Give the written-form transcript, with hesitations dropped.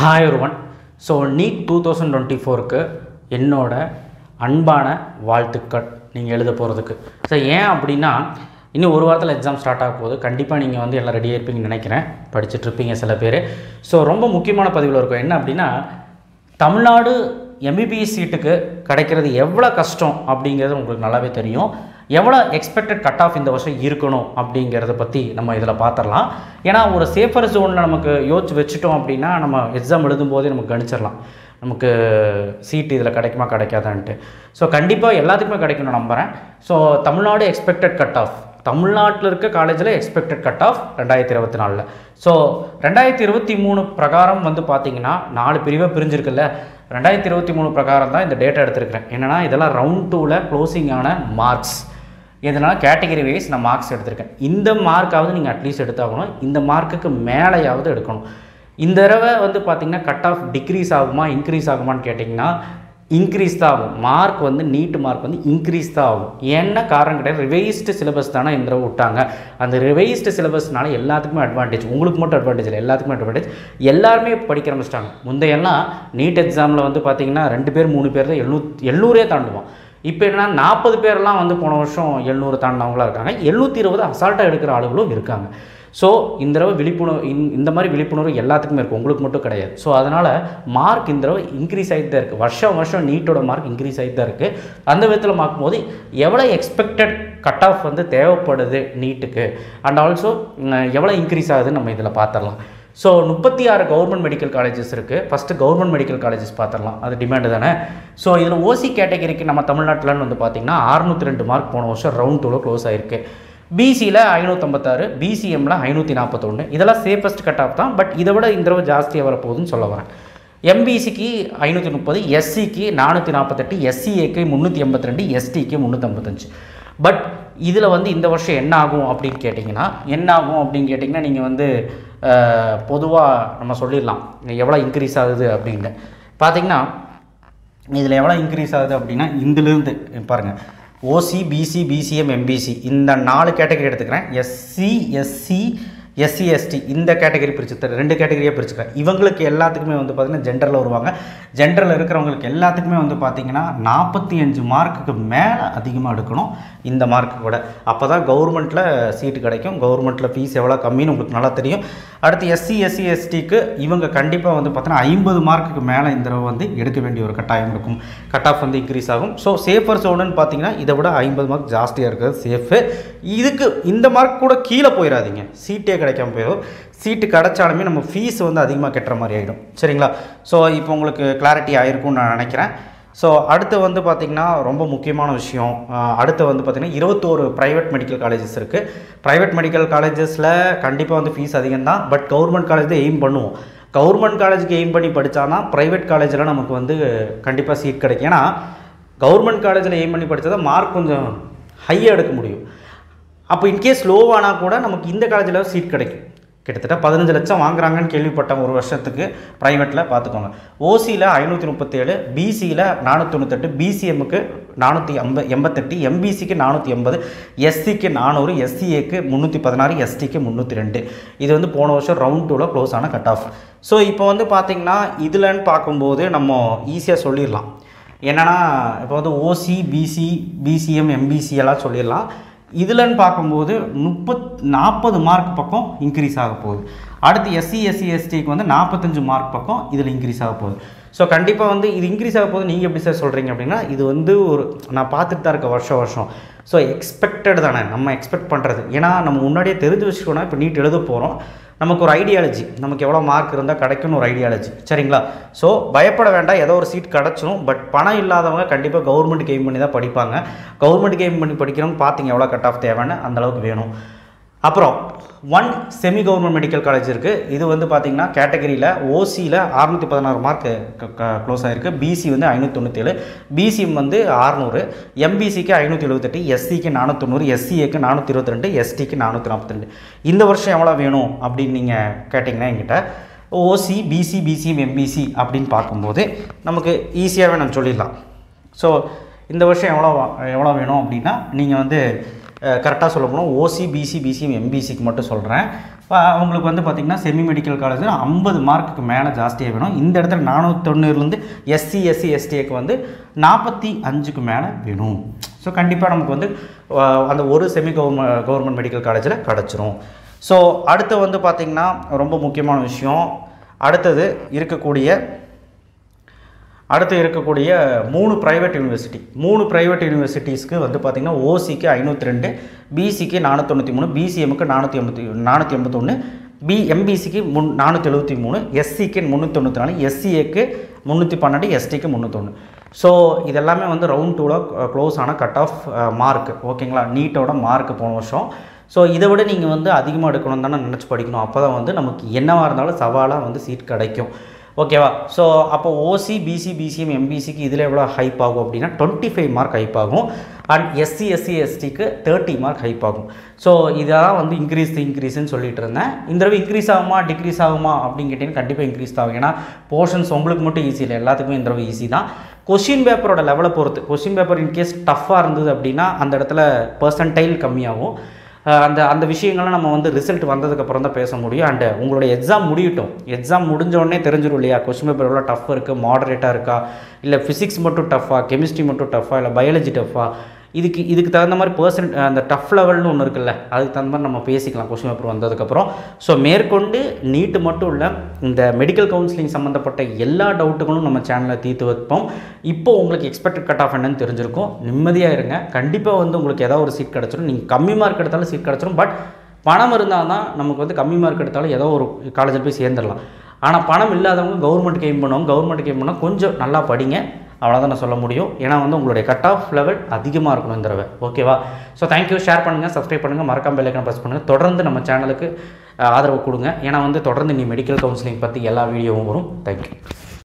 Hi ஒருவன். So NEET 2024க்கு என்னோட அன்பான வாழ்த்துக்கள் நீங்கள் எழுத போகிறதுக்கு. ஸோ ஏன் அப்படின்னா இன்னும் ஒரு வாரத்தில் எக்ஸாம் ஸ்டார்ட் ஆக போகுது. கண்டிப்பாக நீங்கள் வந்து எல்லாம் ரெடியாக இருப்பீங்கன்னு நினைக்கிறேன். படிச்சுட்ருப்பீங்க சில பேர். ஸோ ரொம்ப முக்கியமான பதிவில் இருக்கும். என்ன அப்படின்னா தமிழ்நாடு எம்பிபிஎஸ் சீட்டுக்கு கிடைக்கிறது எவ்வளோ கஷ்டம் அப்படிங்கிறது உங்களுக்கு நல்லாவே தெரியும். எவ்வளோ எக்ஸ்பெக்டட் கட் ஆஃப் இந்த வருஷம் இருக்கணும் அப்படிங்கிறத பற்றி நம்ம இதில் பார்த்துடலாம். ஏன்னா ஒரு சேஃபர் ஜோனில் நமக்கு யோசிச்சு வச்சுட்டோம் அப்படின்னா நம்ம எக்ஸாம் எழுதும்போதே நமக்கு கணிச்சிடலாம் நமக்கு சீட்டு இதில் கிடைக்குமா கிடைக்காதான்ட்டு. ஸோ கண்டிப்பாக எல்லாத்துக்குமே கிடைக்கணும்னு நம்புகிறேன். So Tamil Nadu expected cut off, தமிழ்நாட்டில் இருக்க காலேஜில் எக்ஸ்பெக்டட் கட் ஆஃப் 2024. ஸோ 2023 பிரகாரம் வந்து பார்த்திங்கன்னா 4 பிரிவாக பிரிஞ்சிருக்குல்ல. 2023 பிரகாரம் தான் இந்த டேட்டா எடுத்துருக்கிறேன். என்னென்னா இதெல்லாம் ரவுண்ட் 2ல் க்ளோசிங்கான மார்க்ஸ். இதனால் கேட்டகரி வைஸ் நான் மார்க்ஸ் எடுத்திருக்கேன். இந்த மார்க்காவது நீங்கள் அட்லீஸ்ட் எடுத்தாகணும். இந்த மார்க்குக்கு மேலேயாவது எடுக்கணும். இந்த தடவை வந்து பார்த்திங்கன்னா கட் ஆஃப் டிக்ரீஸ் ஆகுமா இன்க்ரீஸ் ஆகுமான்னு கேட்டிங்கன்னா இன்க்ரீஸ் தான் ஆகும். மார்க் வந்து நீட் மார்க் வந்து இன்க்ரீஸ் தான் ஆகும். என்ன காரணம் கிடையாது, ரிவைஸ்டு சிலபஸ் தானே இந்த தடவை விட்டாங்க. அந்த ரிவைஸ்டு சிலபஸ்னால எல்லாத்துக்குமே அட்வான்டேஜ், உங்களுக்கு மட்டும் அட்வான்டேஜ் இல்லை, எல்லாத்துக்குமே அட்வான்டேஜ். எல்லாருமே படிக்க ஆரம்பிச்சிட்டாங்க. முந்தையெல்லாம் நீட் எக்ஸாமில் வந்து பார்த்திங்கன்னா 2 பேர் 3 பேர் தான் 700 தாண்டுவோம். இப்போ என்னன்னா 40 பேர்லாம் வந்து போன வருஷம் 700 தாண்டினவங்களாம் இருக்காங்க. 720 அசால்ட்டாக எடுக்கிற ஆளுகளும் இருக்காங்க. ஸோ இந்த தடவை விழிப்புணர்வு இந்த மாதிரி விழிப்புணர்வு எல்லாத்துக்குமே இருக்குது, உங்களுக்கு மட்டும் கிடையாது. ஸோ அதனால் மார்க் இந்த தடவை இன்க்ரீஸ் ஆகிட்டு தான் இருக்குது. வருஷம் நீட்டோட மார்க் இன்க்ரீஸ் ஆகிட்டு தான் இருக்குது. அந்த விதத்தில் பார்க்கும்போது எவ்வளோ எக்ஸ்பெக்டட் கட் ஆஃப் வந்து தேவைப்படுது நீட்டுக்கு அண்ட் ஆல்சோ எவ்வளோ இன்க்ரீஸ் ஆகுதுன்னு நம்ம இதில் பார்த்துடலாம். ஸோ 36 கவர்மெண்ட் மெடிக்கல் காலேஜஸ் இருக்குது. ஃபஸ்ட்டு கவர்மெண்ட் மெடிக்கல் காலேஜஸ் பார்த்துடலாம், அது டிமாண்டு தானே. ஸோ இதில் ஓசி கேட்டகரிக்கு நம்ம தமிழ்நாட்டில்னு வந்து பார்த்திங்கன்னா 602 மார்க் போன வருஷம் ரவுண்ட் 2ல் க்ளோஸ் ஆகிருக்கு. பிசியில் 556, பிசிஎம்மில் 541. இதெல்லாம் சேஃபஸ்ட் கட் ஆஃப் தான். பட் இதை விட இந்த தடவை ஜாஸ்தியாக வரப்போகுதுன்னு சொல்ல வரேன். எம்பிசிக்கு 530, எஸ்சிக்கு 448, எஸ்சிஏக்கு 382, எஸ்டிக்கு 355. பட் இதில் வந்து இந்த வருஷம் என்ன ஆகும் அப்படின்னு கேட்டிங்கன்னா நீங்கள் வந்து பொதுவாக நம்ம சொல்லிடலாம் எவ்வளோ இன்க்ரீஸ் ஆகுது அப்படின்னு. பார்த்திங்கன்னா இதில் எவ்வளோ இன்க்ரீஸ் ஆகுது அப்படின்னா இதிலிருந்து பாருங்கள், ஓசி, பிசி, பிசிஎம், எம்பிசி இந்த 4 கேட்டகரி எடுத்துக்கிறேன். எஸ்சி, எஸ்சி, எஸ்டி இந்த கேட்டகரி பிரித்து 2 கேட்டகரியாக பிரிச்சுக்கிறேன். இவங்களுக்கு எல்லாத்துக்குமே வந்து பார்த்திங்கன்னா ஜென்ரலில் வருவாங்க. ஜென்ரலில் இருக்கிறவங்களுக்கு எல்லாத்துக்குமே வந்து பார்த்திங்கன்னா 45 மார்க்குக்கு மேலே அதிகமாக எடுக்கணும் இந்த மார்க்கு கூட. அப்போ தான் கவர்மெண்ட்டில் சீட்டு கிடைக்கும். கவர்மெண்ட்டில் ஃபீஸ் எவ்வளோ கம்மின்னு உங்களுக்கு நல்லா தெரியும். அடுத்து எஸ்சி, எஸ்டிக்கு இவங்க கண்டிப்பாக வந்து பார்த்தீங்கன்னா 50 மார்க்குக்கு மேலே இந்த தடவை வந்து எடுக்க வேண்டிய ஒரு கட்டாயம் இருக்கும். கட் ஆஃப் வந்து இன்க்ரீஸ் ஆகும். ஸோ சேஃபர் ஜோனுன்னு பார்த்தீங்கன்னா இதை விட 50 மார்க் ஜாஸ்தியாக இருக்கிறது சேஃபு. இதுக்கு இந்த மார்க் கூட கீழே போயிடாதீங்க, சீட்டே கிடைக்காம போயிடும். சீட்டு கிடைச்சாலுமே நம்ம ஃபீஸ் வந்து அதிகமாக கட்டுற மாதிரி ஆகிடும். சரிங்களா? ஸோ இப்போ உங்களுக்கு கிளாரிட்டி ஆகிருக்கும்னு நான் நினைக்கிறேன். ஸோ அடுத்து வந்து பார்த்திங்கன்னா ரொம்ப முக்கியமான விஷயம், அடுத்து வந்து பார்த்திங்கன்னா 21 ப்ரைவேட் மெடிக்கல் காலேஜஸ் இருக்குது. ப்ரைவேட் மெடிக்கல் காலேஜஸில் கண்டிப்பாக வந்து ஃபீஸ் அதிகம் தான். பட் கவர்மெண்ட் காலேஜ் தான் எய்ம் பண்ணுவோம். கவர்மெண்ட் காலேஜுக்கு எய்ம் பண்ணி படித்தானா ப்ரைவேட் காலேஜில் நமக்கு வந்து கண்டிப்பாக சீட் கிடைக்கும். ஏன்னா கவர்மெண்ட் காலேஜில் எய்ம் பண்ணி படித்தா தான் மார்க் கொஞ்சம் ஹையாக எடுக்க முடியும். அப்போ இன்கேஸ் லோவானால் கூட நமக்கு இந்த காலேஜில் சீட் கிடைக்கும். கிட்டத்தட்ட 15 லட்சம் வாங்குறாங்கன்னு கேள்விப்பட்டேன் ஒரு வருஷத்துக்கு ப்ரைவேட்டில். பார்த்துக்கோங்க. ஓசியில் 537, பிசியில் 498, பிசிஎம்முக்கு 488, எம்பிசிக்கு 480, எஸ்சிக்கு 400, எஸ்சிஏக்கு 316, எஸ்டிக்கு 302. இது வந்து போன வருஷம் ரவுண்ட் 2ல் க்ளோஸ் ஆன கட் ஆஃப். ஸோ இப்போ வந்து பார்த்திங்கன்னா இதில்ன்னு பார்க்கும்போது நம்ம ஈஸியாக சொல்லிடலாம். என்னென்னா இப்போ வந்து ஓசி, பிசி, பிசிஎம், எம்பிசி எல்லாம் சொல்லிடலாம். இதில்ன்னு பார்க்கும்போது 40 மார்க் பக்கம் இன்க்ரீஸ் ஆக போகுது. அடுத்து எஸ்சி, எஸ்டிக்கு வந்து 45 மார்க் பக்கம் இதில் இன்க்ரீஸ் ஆக போகுது. ஸோ கண்டிப்பாக வந்து இது இன்க்ரீஸ் ஆக போகுது. நீங்கள் எப்படி சார் சொல்கிறீங்க அப்படின்னா இது வந்து ஒரு நான் பார்த்துட்டு தான் இருக்கேன் வருஷம். ஸோ எக்ஸ்பெக்டட் தானே, நம்ம எக்ஸ்பெக்ட் பண்ணுறது. ஏன்னா நம்ம முன்னாடியே தெரிஞ்சு வச்சுக்கோனா இப்போ நீட் எழுத போகிறோம், நமக்கு ஒரு ஐடியாலஜி, நமக்கு எவ்வளோ மார்க் இருந்தால் கிடைக்கும்னு ஒரு ஐடியாலஜி. சரிங்களா? ஸோ பயப்பட வேண்டாம், ஏதோ ஒரு சீட் கிடச்சிரும். பட் பணம் இல்லாதவங்க கண்டிப்பாக கவர்மெண்ட்டுக்கு எய்ம் பண்ணி தான் படிப்பாங்க. கவர்மெண்ட்டுக்கு எய்ம் பண்ணி படிக்கிறவங்க பார்த்தீங்க எவ்வளோ கட் ஆஃப் தேவைன்னு அந்தளவுக்கு வேணும். அப்புறம் 1 செமி கவர்மெண்ட் மெடிக்கல் காலேஜ் இருக்குது. இது வந்து பார்த்திங்கன்னா கேட்டகரியில் ஓசியில் 616 மார்க் க்ளோஸ் ஆகிருக்கு. பிசி வந்து 597, பிசிஎம் வந்து 600, எம்பிசிக்கு 578, எஸ்சிக்கு 490, எஸ்சிஏக்கு 422, எஸ்டிக்கு 442. இந்த வருஷம் எவ்வளோ வேணும் அப்படின்னு நீங்கள் கேட்டிங்கன்னா என்கிட்ட ஓசி, பிசி, பிசிஎம், எம்பிசி அப்படின்னு பார்க்கும்போது நமக்கு ஈஸியாகவே நம்ம சொல்லிடலாம். ஸோ இந்த வருஷம் எவ்வளோ வேணும் அப்படின்னா நீங்கள் வந்து கரெக்டாக சொல்ல போனால் ஓசி, பிசி, பிசிஎம், எம்பிசிக்கு மட்டும் சொல்கிறேன். அவங்களுக்கு வந்து பார்த்திங்கன்னா செமி மெடிக்கல் காலேஜில் 50 மார்க்குக்கு மேலே ஜாஸ்தியாக வேணும். இந்த இடத்துல 490 எஸ்சி எஸ்சி எஸ்டிக்கு வந்து 45க்கு மேலே வேணும். ஸோ கண்டிப்பாக நமக்கு வந்து அந்த ஒரு செமி கவர்மெண்ட் மெடிக்கல் காலேஜில் கிடச்சிரும். ஸோ அடுத்து வந்து பார்த்திங்கன்னா ரொம்ப முக்கியமான விஷயம், அடுத்து இருக்கக்கூடிய 3 ப்ரைவேட் யூனிவர்சிட்டி. 3 ப்ரைவேட் யூனிவர்சிட்டிஸ்க்கு வந்து பார்த்திங்கன்னா ஓசிக்கு 502, பிசிக்கு 493, பிசிஎம்க்கு 481, எம்பிசிக்கு 473, எஸ்சிக்கு 394, எஸ்சிஏக்கு 312, எஸ்டிக்கு 301. ஸோ இதெல்லாமே வந்து ரவுண்ட் 2ல் க்ளோஸ் ஆன கட் ஆஃப் மார்க். ஓகேங்களா, நீட்டோட மார்க் போன வருஷம். ஸோ இதை விட நீங்கள் வந்து அதிகமாக எடுக்கணும் தானே நினச்சி படிக்கணும். அப்போ தான் வந்து நமக்கு என்னவாக இருந்தாலும் சவாலாக வந்து சீட் கிடைக்கும். ஓகேவா? ஸோ அப்போ ஓசி, பிசி, பிசிஎம், எம்பிசிக்கு இதில் எவ்வளோ ஹைப் ஆகும் அப்படின்னா 25 மார்க் ஹைப் ஆகும். அண்ட் எஸ்சி எஸ்சி எஸ்டிக்கு 30 மார்க் ஹைப் ஆகும். ஸோ இதெல்லாம் வந்து இன்க்ரீஸ்ன்னு சொல்லிட்டு இருந்தேன். இந்த தடவை இன்க்ரீஸ் ஆகுமா டிக்ரீஸ் ஆகுமா அப்படின்னு கேட்டிங்கன்னா கண்டிப்பாக இன்க்ரீஸ் ஆகும். ஏன்னா போர்ஷன்ஸ் உங்களுக்கு மட்டும் ஈஸி இல்லை, எல்லாத்துக்குமே இந்த தடவை ஈஸி தான். கொஸ்டின் பேப்பரோட லெவலை பொறுத்து, கொஸ்டின் பேப்பர் இன்கேஸ் டஃப்பாக இருந்தது அப்படின்னா அந்த இடத்துல பர்சன்டைல் கம்மியாகும். அந்த விஷயங்கள்லாம் நம்ம வந்து ரிசல்ட் வந்ததுக்கப்புறம் தான் பேச முடியும். அண்டு உங்களுடைய எக்ஸாம் முடியட்டும், எக்ஸாம் முடிஞ்சோடனே தெரிஞ்சிடும் இல்லையா கொஸ்டின் பேப்பர் எவ்வளோ டஃப் இருக்குது, மாடரேட்டாக இருக்கா, இல்லை ஃபிசிக்ஸ் மட்டும் டஃபா, கெமிஸ்ட்ரி மட்டும் டஃபா, இல்லை பயாலஜி டஃபா. இதுக்கு தகுந்த மாதிரி அந்த டஃப் லெவல்னு ஒன்று இருக்குல்ல, அதுக்கு தகுந்த மாதிரி நம்ம பேசிக்கலாம் கொஸ்டின் பேப்பர் வந்ததுக்கப்புறம். ஸோ மேற்கொண்டு நீட்டு மட்டும் இல்லை, இந்த மெடிக்கல் கவுன்சிலிங் சம்மந்தப்பட்ட எல்லா டவுட்டுகளும் நம்ம சேனலில் தீர்த்து வைப்போம். இப்போ உங்களுக்கு எக்ஸ்பெக்டட் கட் ஆஃப் என்னன்னு தெரிஞ்சிருக்கும். நிம்மதியாக இருங்க, கண்டிப்பாக வந்து உங்களுக்கு ஏதாவது ஒரு சீட் கிடச்சிடும். நீங்கள் கம்மி மார்க் எடுத்தாலும் சீட் கிடச்சிடும். பட் பணம் இருந்தால் தான் நமக்கு வந்து கம்மி மார்க் எடுத்தாலும் ஏதோ ஒரு காலேஜில் போய் சேர்ந்துடலாம். ஆனால் பணம் இல்லாதவங்க கவர்மெண்ட்டுக்கு எய்ம் பண்ணுவாங்க. கவர்மெண்ட்டுக்கு எய்ம் பண்ணால் கொஞ்சம் நல்லா படிங்க, அவ்வளோதான் நான் சொல்ல முடியும். ஏன்னா வந்து உங்களுடைய கட் ஆஃப் லெவல் அதிகமாக இருக்கணும் இந்த தடவை. ஓகேவா? So thank you. ஷேர் பண்ணுங்கள், சப்ஸ்கிரைப் பண்ணுங்கள், மறக்காம பெல் ஐகானை ப்ரெஸ் பண்ணுங்கள். தொடர்ந்து நம்ம சேனலுக்கு ஆதரவு கொடுங்க. ஏன்னா வந்து தொடர்ந்து மெடிக்கல் கவுன்சிலிங் பற்றி எல்லா வீடியோவும் வரும். தேங்க்யூ.